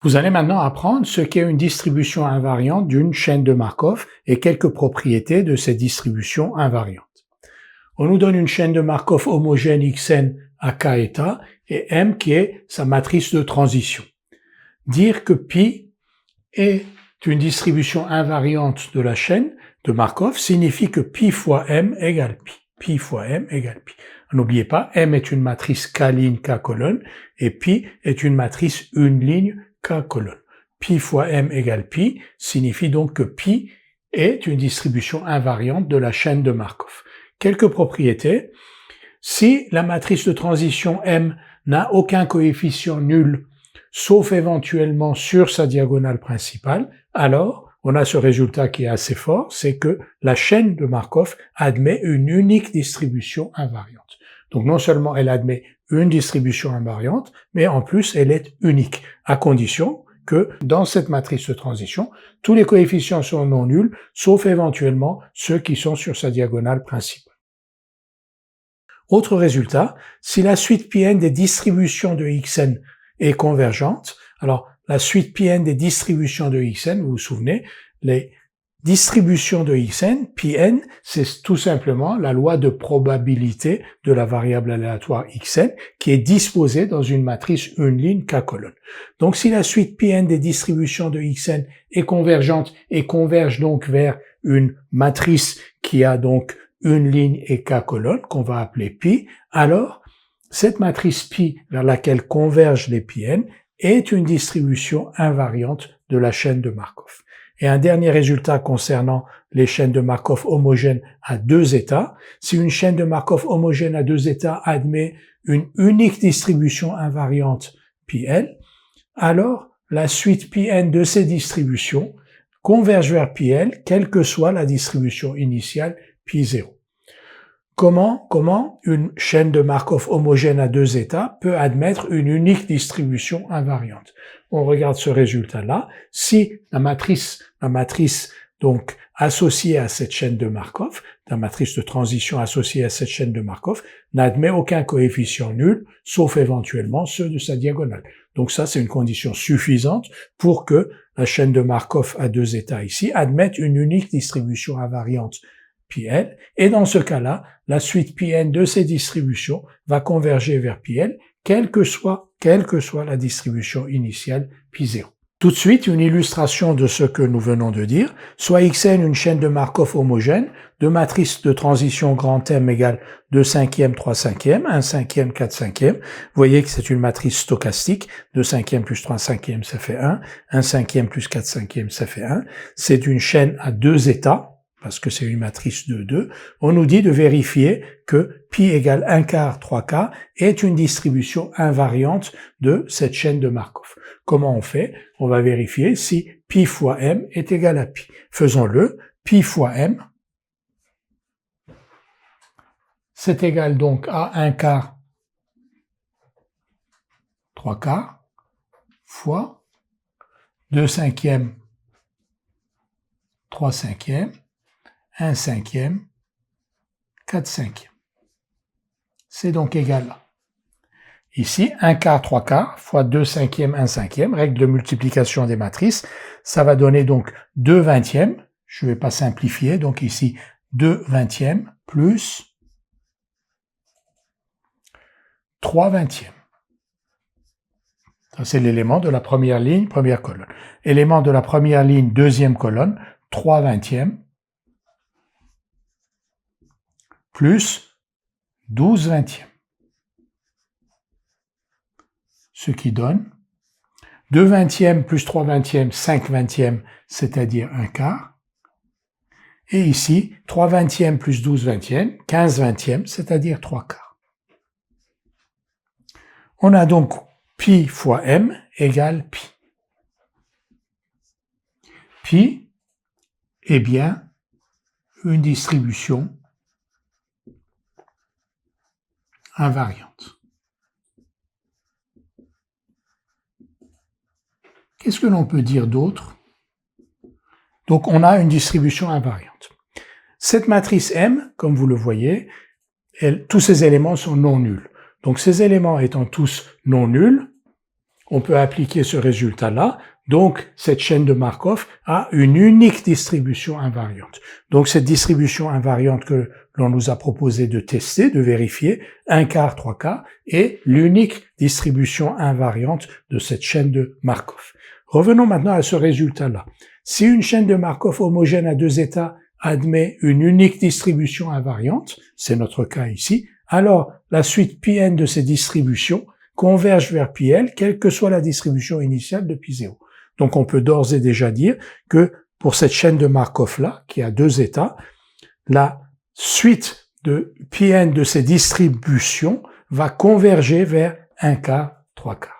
Vous allez maintenant apprendre ce qu'est une distribution invariante d'une chaîne de Markov et quelques propriétés de cette distribution invariante. On nous donne une chaîne de Markov homogène Xn à k état et M qui est sa matrice de transition. Dire que pi est une distribution invariante de la chaîne de Markov signifie que pi fois M égale pi. Pi fois M égale pi. N'oubliez pas, M est une matrice k ligne k colonne et pi est une matrice une ligne k colonne. Pi fois M égale pi signifie donc que pi est une distribution invariante de la chaîne de Markov. Quelques propriétés. Si la matrice de transition M n'a aucun coefficient nul, sauf éventuellement sur sa diagonale principale, alors on a ce résultat qui est assez fort, c'est que la chaîne de Markov admet une unique distribution invariante. Donc non seulement elle admet une distribution invariante, mais en plus elle est unique, à condition que dans cette matrice de transition, tous les coefficients sont non nuls, sauf éventuellement ceux qui sont sur sa diagonale principale. Autre résultat, si la suite Pn des distributions de Xn est convergente, alors la suite Pn des distributions de Xn, vous vous souvenez, les distributions de Xn, Pn, c'est tout simplement la loi de probabilité de la variable aléatoire Xn qui est disposée dans une matrice une ligne k colonne. Donc si la suite Pn des distributions de Xn est convergente et converge donc vers une matrice qui a donc une ligne et k colonnes qu'on va appeler pi, alors cette matrice pi vers laquelle convergent les Pn est une distribution invariante de la chaîne de Markov. Et un dernier résultat concernant les chaînes de Markov homogènes à deux états. Si une chaîne de Markov homogène à deux états admet une unique distribution invariante Pl, alors la suite Pn de ces distributions converge vers Pl, quelle que soit la distribution initiale Pi0. Comment une chaîne de Markov homogène à deux états peut admettre une unique distribution invariante? On regarde ce résultat-là. Si la matrice donc associée à cette chaîne de Markov, la matrice de transition associée à cette chaîne de Markov, n'admet aucun coefficient nul, sauf éventuellement ceux de sa diagonale. Donc ça, c'est une condition suffisante pour que la chaîne de Markov à deux états ici admette une unique distribution invariante Pl, et dans ce cas-là, la suite Pn de ces distributions va converger vers Pl, quelle que soit la distribution initiale Pi0. Tout de suite, une illustration de ce que nous venons de dire. Soit Xn une chaîne de Markov homogène, de matrice de transition grand M égale 2 cinquièmes, 3 cinquièmes, 1 cinquième, 4 cinquièmes. Vous voyez que c'est une matrice stochastique. 2 cinquièmes plus 3 cinquièmes, ça fait 1. 1 cinquième plus 4 cinquièmes, ça fait 1. C'est une chaîne à deux états, parce que c'est une matrice de 2, on nous dit de vérifier que pi égale 1 quart, 3 quarts est une distribution invariante de cette chaîne de Markov. Comment on fait? On va vérifier si pi fois m est égal à pi. Faisons-le. Pi fois m, c'est égal donc à 1 quart, 3 quarts, fois 2 cinquièmes, 3 cinquièmes, 1 cinquième, 4 cinquièmes. C'est donc égal là. Ici, 1 quart, 3 quarts, fois 2 cinquièmes, 1 cinquième, règle de multiplication des matrices, ça va donner donc 2 vingtièmes, je ne vais pas simplifier, donc ici 2 vingtièmes plus 3 vingtièmes. Ça c'est l'élément de la première ligne, première colonne. Élément de la première ligne, deuxième colonne, 3 vingtièmes, plus 12 vingtièmes. Ce qui donne 2 vingtièmes plus 3 vingtièmes, 5 vingtièmes, c'est-à-dire 1 quart. Et ici, 3 vingtièmes plus 12 vingtièmes, 15 vingtièmes, c'est-à-dire 3 quarts. On a donc pi fois m égale pi. Pi est bien une distribution invariante. Qu'est-ce que l'on peut dire d'autre? Donc on a une distribution invariante. Cette matrice M, comme vous le voyez, tous ces éléments sont non nuls. Donc ces éléments étant tous non nuls, on peut appliquer ce résultat-là. Donc, cette chaîne de Markov a une unique distribution invariante. Donc, cette distribution invariante que l'on nous a proposé de tester, de vérifier, 1/4, 3/4, est l'unique distribution invariante de cette chaîne de Markov. Revenons maintenant à ce résultat-là. Si une chaîne de Markov homogène à deux états admet une unique distribution invariante, c'est notre cas ici, alors la suite Pn de ces distributions converge vers Pl, quelle que soit la distribution initiale de Pi0. Donc on peut d'ores et déjà dire que pour cette chaîne de Markov-là, qui a deux états, la suite de Pn de ces distributions va converger vers 1/4, 3/4.